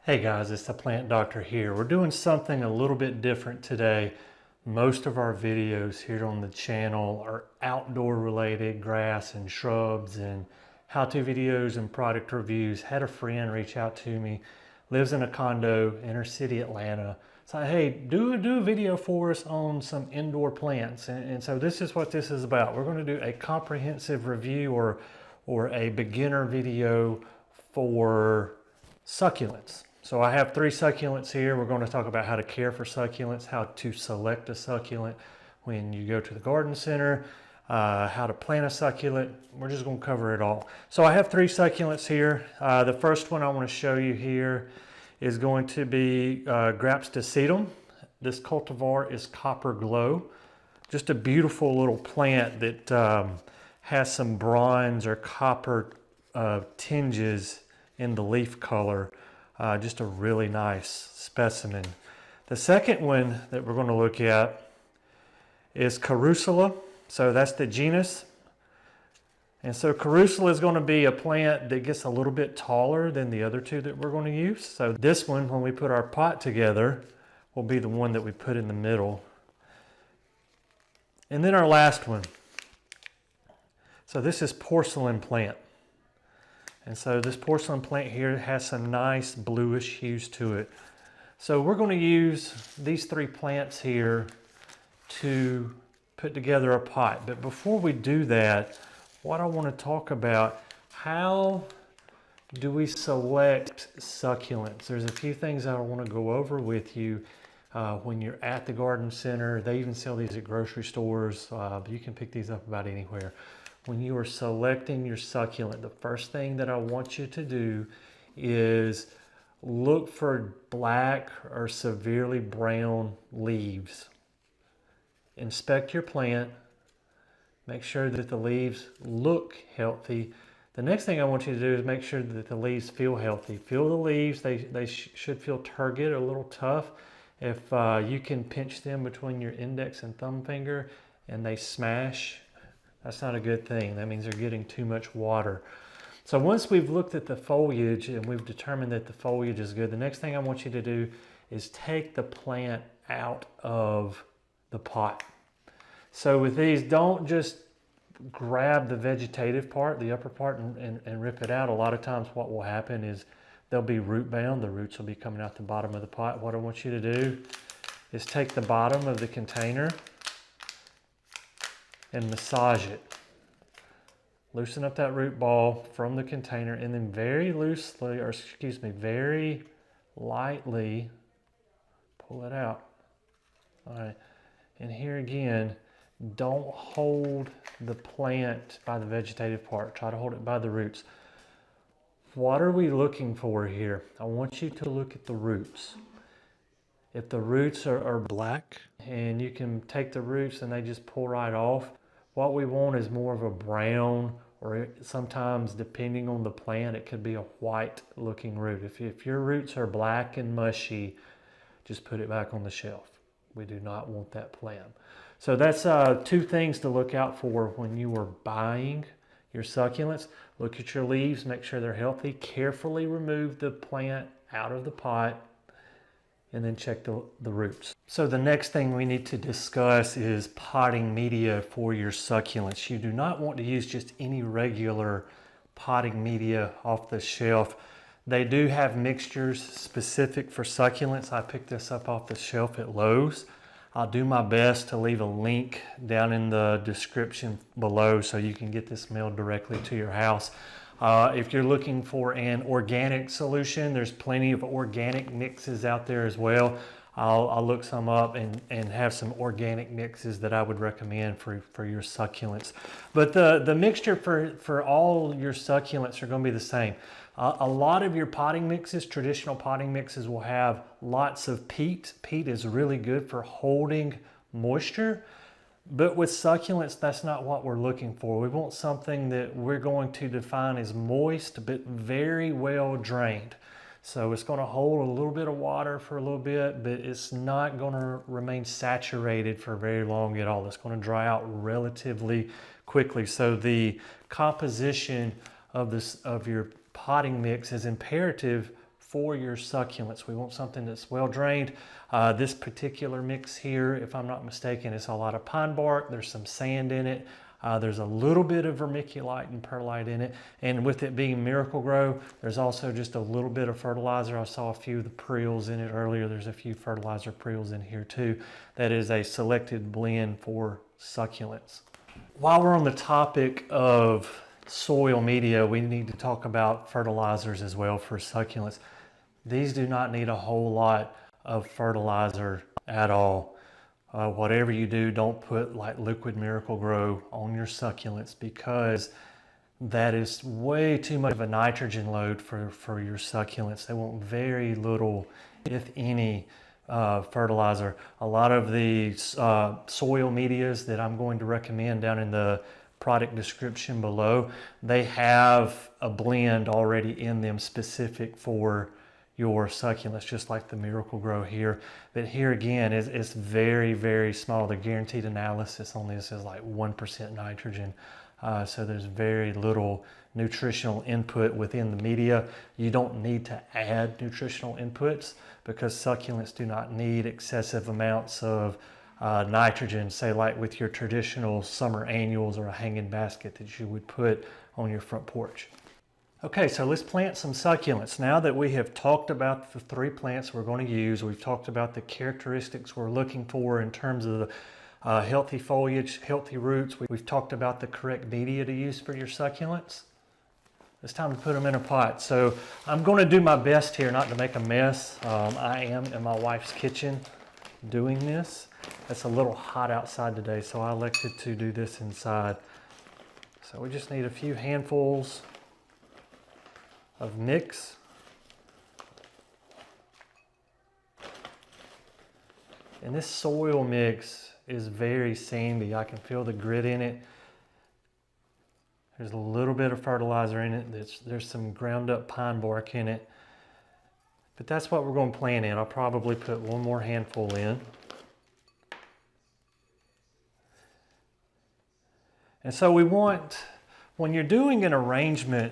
Hey guys, it's the Plant Doctor here. We're doing something a little bit different today. Most of our videos here on the channel are outdoor related, grass and shrubs and how-to videos and product reviews. Had a friend reach out to me, lives in a condo, inner city Atlanta. So hey, do a video for us on some indoor plants. And so this is what this is about. We're going to do a comprehensive review or a beginner video for succulents. So I have 3 succulents here. We're going to talk about how to care for succulents, how to select a succulent when you go to the garden center, how to plant a succulent. We're just going to cover it all. So I have 3 succulents here. The first one I want to show you here is going to be Grapsticedum. This cultivar is Copper Glow. Just a beautiful little plant that has some bronze or copper tinges in the leaf color. Just a really nice specimen. The second one that we're going to look at is Carusula. So that's the genus. And so Carusula is going to be a plant that gets a little bit taller than the other 2 that we're going to use. So this one, when we put our pot together, will be the one that we put in the middle. And then our last one. So this is porcelain plant. And so this porcelain plant here has some nice bluish hues to it. So we're going to use these 3 plants here to put together a pot. But before we do that, what I want to talk about, how do we select succulents? There's a few things I want to go over with you when you're at the garden center. They even sell these at grocery stores. You can pick these up about anywhere. When you are selecting your succulent, the first thing that I want you to do is look for black or severely brown leaves. Inspect your plant. Make sure that the leaves look healthy. The next thing I want you to do is make sure that the leaves feel healthy. Feel the leaves. They should feel turgid, a little tough. If you can pinch them between your index and thumb finger and they smash, that's not a good thing. That means they're getting too much water. So once we've looked at the foliage and we've determined that the foliage is good, the next thing I want you to do is take the plant out of the pot. So with these, don't just grab the vegetative part, the upper part, and rip it out. A lot of times what will happen is they'll be root bound. The roots will be coming out the bottom of the pot. What I want you to do is take the bottom of the container and massage it. Loosen up that root ball from the container and then very loosely, or excuse me, very lightly pull it out. All right, and here again, don't hold the plant by the vegetative part. Try to hold it by the roots. What are we looking for here? I want you to look at the roots. If the roots are black and you can take the roots and they just pull right off, what we want is more of a brown, or sometimes depending on the plant, it could be a white looking root. If your roots are black and mushy, just put it back on the shelf. We do not want that plant. So that's 2 things to look out for when you are buying your succulents. Look at your leaves, make sure they're healthy. Carefully remove the plant out of the pot and then check the roots. So the next thing we need to discuss is potting media for your succulents. You do not want to use just any regular potting media off the shelf. They do have mixtures specific for succulents. I picked this up off the shelf at Lowe's. I'll do my best to leave a link down in the description below so you can get this mailed directly to your house. If you're looking for an organic solution, there's plenty of organic mixes out there as well. I'll look some up and have some organic mixes that I would recommend for your succulents. But the mixture for all your succulents are going to be the same. A lot of your potting mixes, traditional potting mixes, will have lots of peat. Peat is really good for holding moisture. But with succulents, that's not what we're looking for. We want something that we're going to define as moist, but very well drained. So it's going to hold a little bit of water for a little bit, but it's not going to remain saturated for very long at all. It's going to dry out relatively quickly. So the composition of your potting mix is imperative for your succulents. We want something that's well drained. This particular mix here, if I'm not mistaken, is a lot of pine bark. There's some sand in it. There's a little bit of vermiculite and perlite in it. And with it being Miracle-Gro, there's also just a little bit of fertilizer. I saw a few of the preels in it earlier. There's a few fertilizer preels in here too. That is a selected blend for succulents. While we're on the topic of soil media, we need to talk about fertilizers as well for succulents. These do not need a whole lot of fertilizer at all. Whatever you do, don't put like liquid Miracle-Gro on your succulents, because that is way too much of a nitrogen load for your succulents. They want very little, if any, fertilizer. A lot of the soil medias that I'm going to recommend down in the product description below, they have a blend already in them specific for your succulents, just like the Miracle-Gro here. But here again, it's very, very small. The guaranteed analysis on this is like 1% nitrogen. So there's very little nutritional input within the media. You don't need to add nutritional inputs, because succulents do not need excessive amounts of nitrogen, say like with your traditional summer annuals or a hanging basket that you would put on your front porch. Okay, so let's plant some succulents. Now that we have talked about the 3 plants we're going to use, we've talked about the characteristics we're looking for in terms of the healthy foliage, healthy roots. We've talked about the correct media to use for your succulents. It's time to put them in a pot. So I'm going to do my best here not to make a mess. I am in my wife's kitchen doing this. It's a little hot outside today, so I elected to do this inside. So we just need a few handfuls of mix. And this soil mix is very sandy. I can feel the grit in it. There's a little bit of fertilizer in it. There's some ground up pine bark in it. But that's what we're going to plant in. I'll probably put one more handful in. And so we want, when you're doing an arrangement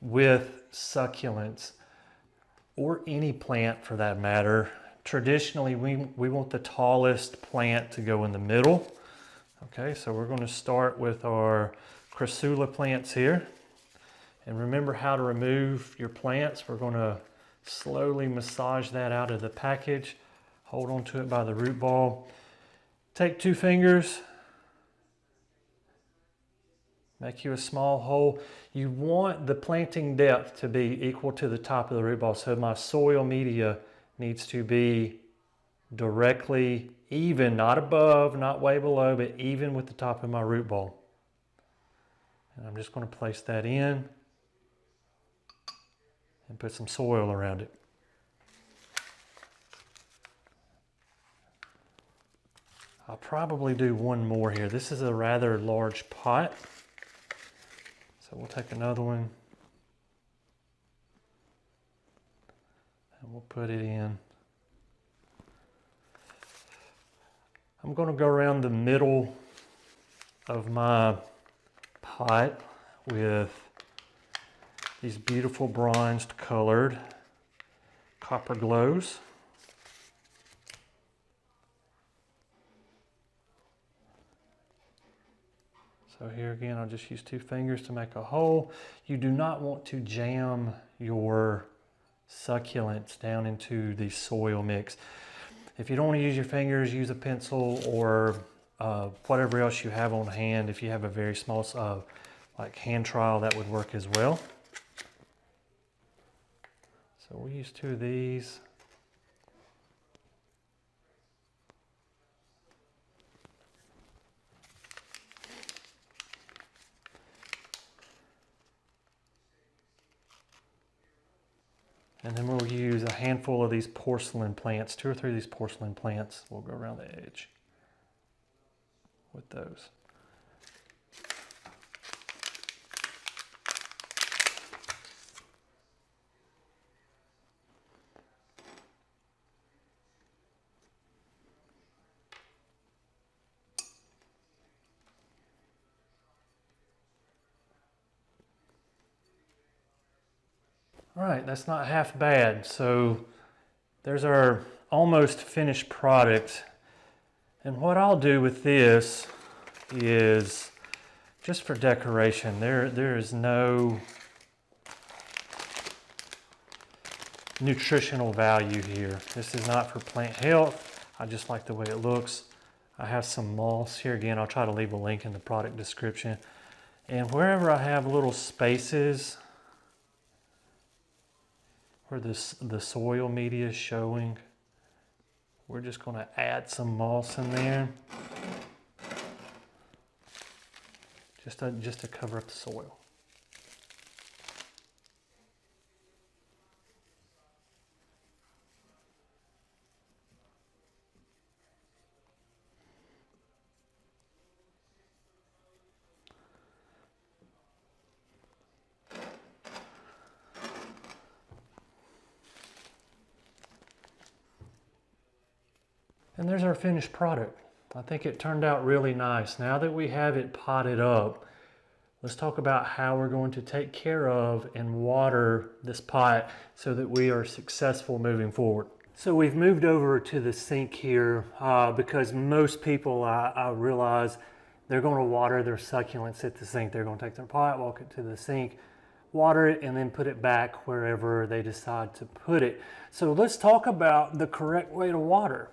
with succulents, or any plant for that matter, traditionally we want the tallest plant to go in the middle. Okay, so we're going to start with our crassula plants here. And remember how to remove your plants. We're going to slowly massage that out of the package. Hold on to it by the root ball. Take 2 fingers. Make you a small hole. You want the planting depth to be equal to the top of the root ball. So my soil media needs to be directly even, not above, not way below, but even with the top of my root ball. And I'm just going to place that in and put some soil around it. I'll probably do one more here. This is a rather large pot. So we'll take another one and we'll put it in. I'm going to go around the middle of my pot with these beautiful bronzed colored copper glows. So here again, I'll just use 2 fingers to make a hole. You do not want to jam your succulents down into the soil mix. If you don't want to use your fingers, use a pencil or whatever else you have on hand. If you have a very small like hand trowel, that would work as well. So we'll use 2 of these. And then we'll use a handful of these porcelain plants, 2 or 3 of these porcelain plants. We'll go around the edge with those. All right, that's not half bad. So there's our almost finished product. And what I'll do with this is just for decoration. There is no nutritional value here. This is not for plant health. I just like the way it looks. I have some moss here. Again, I'll try to leave a link in the product description. And wherever I have little spaces where the soil media is showing, we're just going to add some moss in there just to cover up the soil. And there's our finished product. I think it turned out really nice. Now that we have it potted up, let's talk about how we're going to take care of and water this pot so that we are successful moving forward. So we've moved over to the sink here because most people, I realize, they're going to water their succulents at the sink. They're going to take their pot, walk it to the sink, water it, and then put it back wherever they decide to put it. So let's talk about the correct way to water.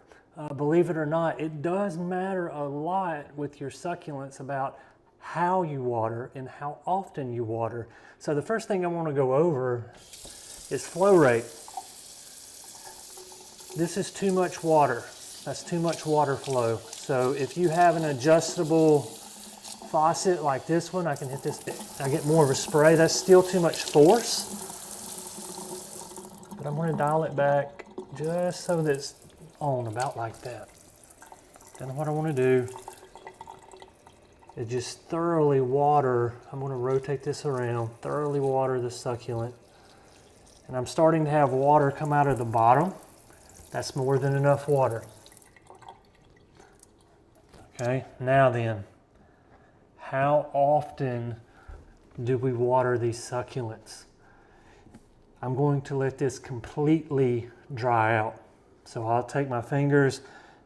Believe it or not, it does matter a lot with your succulents about how you water and how often you water. So the first thing I want to go over is flow rate. This is too much water. That's too much water flow. So if you have an adjustable faucet like this one, I can hit this, I get more of a spray. That's still too much force. But I'm going to dial it back just so that it's on about like that. Then what I want to do is just thoroughly water. I'm going to rotate this around, thoroughly water the succulent. And I'm starting to have water come out of the bottom. That's more than enough water. Okay, now then, how often do we water these succulents? I'm going to let this completely dry out. So I'll take my fingers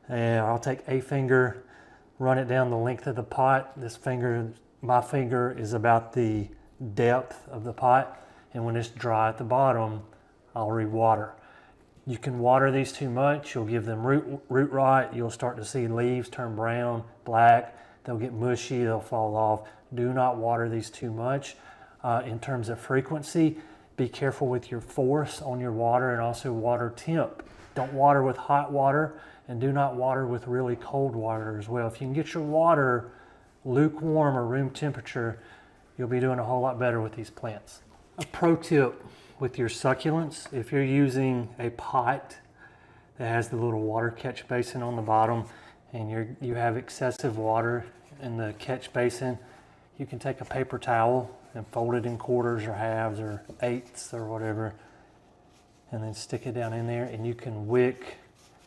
and I'll take a finger, run it down the length of the pot. My finger is about the depth of the pot. And when it's dry at the bottom, I'll re-water. You can water these too much. You'll give them root rot. You'll start to see leaves turn brown, black. They'll get mushy, they'll fall off. Do not water these too much. In terms of frequency, be careful with your force on your water and also water temp. Don't water with hot water and do not water with really cold water as well. If you can get your water lukewarm or room temperature, you'll be doing a whole lot better with these plants. A pro tip with your succulents, if you're using a pot that has the little water catch basin on the bottom and you have excessive water in the catch basin, you can take a paper towel and fold it in quarters or halves or eighths or whatever, and then stick it down in there and you can wick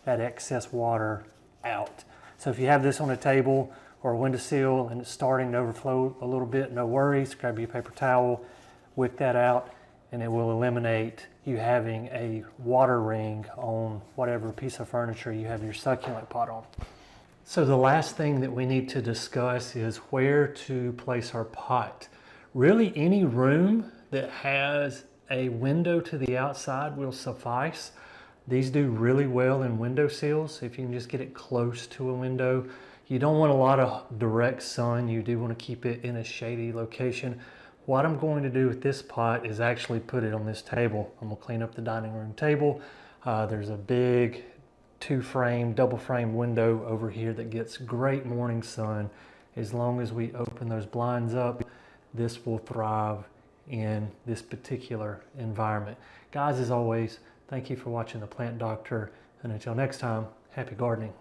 that excess water out. So if you have this on a table or a windowsill and it's starting to overflow a little bit, no worries, grab your paper towel, wick that out, and it will eliminate you having a water ring on whatever piece of furniture you have your succulent pot on. So the last thing that we need to discuss is where to place our pot. Really, any room that has a window to the outside will suffice. These do really well in windowsills if you can just get it close to a window. You don't want a lot of direct sun. You do want to keep it in a shady location. What I'm going to do with this pot is actually put it on this table. I'm going to clean up the dining room table. There's a big double frame window over here that gets great morning sun. As long as we open those blinds up, this will thrive in this particular environment. Guys, as always, thank you for watching The Plant Doctor, and until next time, happy gardening.